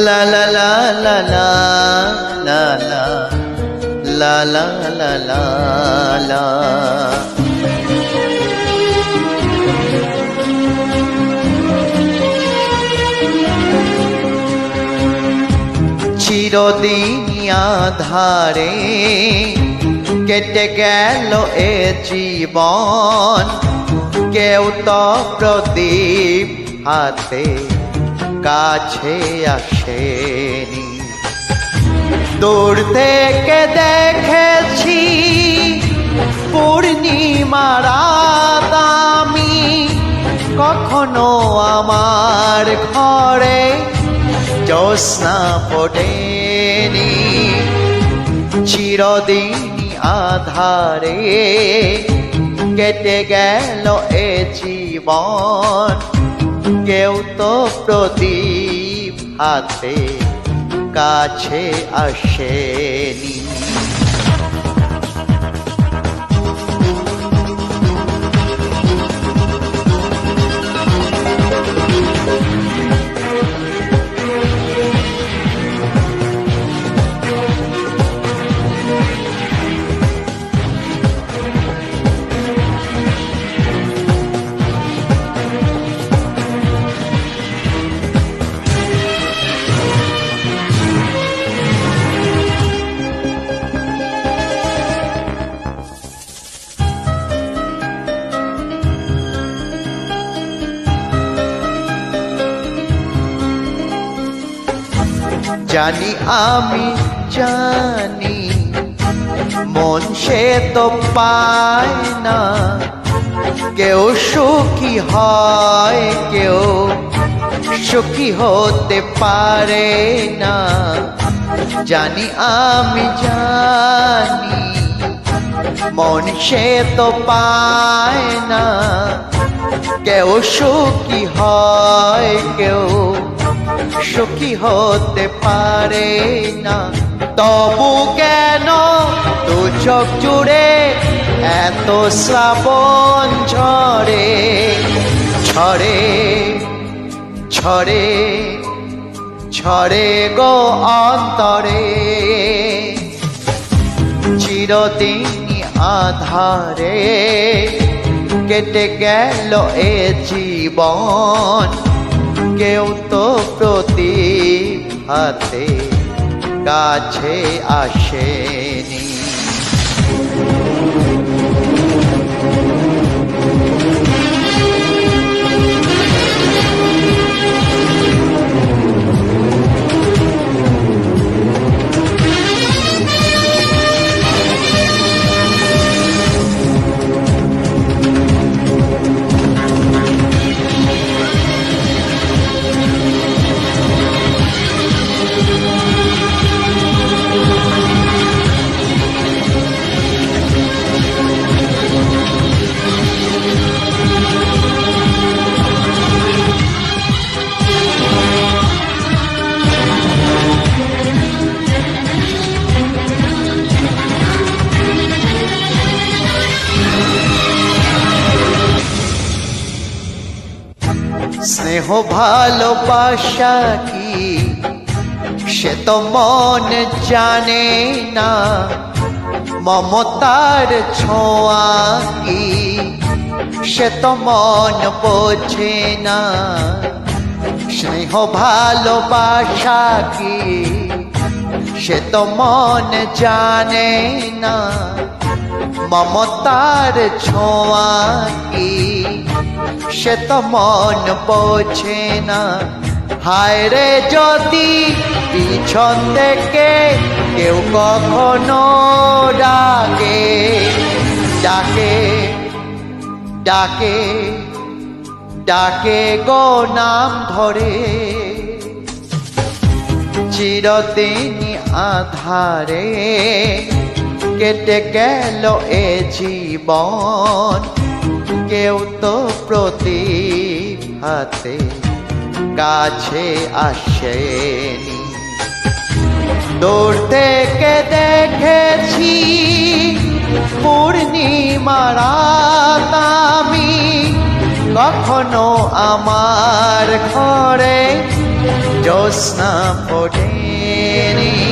La la la la la la la la la la la la চিরদিন আঁধারে কেটে গেল এ জীবন, কেউ তো প্রদীপ হাতে কাছে আসেনি। দূর থেকে দেখেছি পূর্ণিমার রাত আমি, কখনো আমার ঘরে জ্যোৎস্না ফোটেনি। চিরদিন আঁধারে কেটে গেল এ জীবন, কেউ তো প্রদীপ হাতে কাছে আসেনি। জানি আমি জানি মন সে তো পায় না, কেউ সুখী হয় কেউ সুখী হতে পারে না। জানি আমি জানি মন সে তো পায় না, কেউ সুখী হয় কেউ সুখী হতে পারে না। তবু কেন দু চোখ জুড়ে এত শ্রাবণ ঝরে ঝরে ঝরে ঝরে গো অন্তরে। চিরদিন আঁধারে কেটে গেল এ জীবন, কেউ তো প্রদীপ হাতে কাছে আসেনি। স্নেহ ভালোবাসা কি সে তো মন জানে না, মমতার ছোঁয়া কি সে তো মন বোঝে না। স্নেহ ভালোবাসা কি সে তো মন জানে না, মমতার ছোঁয়া কি সে তো মন বোঝে না। হায় রে যদি পিছন থেকে কেউ কখনো ডাকে ডাকে ডাকে ডাকে গো নাম ধরে, চিরদিন আঁধারে কেটে গেল এ জীবন, কেউ তো প্রদীপ হাতে কাছে আসেনি। দূর থেকে দেখেছি পূর্ণিমার রাত আমি, কখনো আমার ঘরে জ্যোৎস্না ফোটেনি।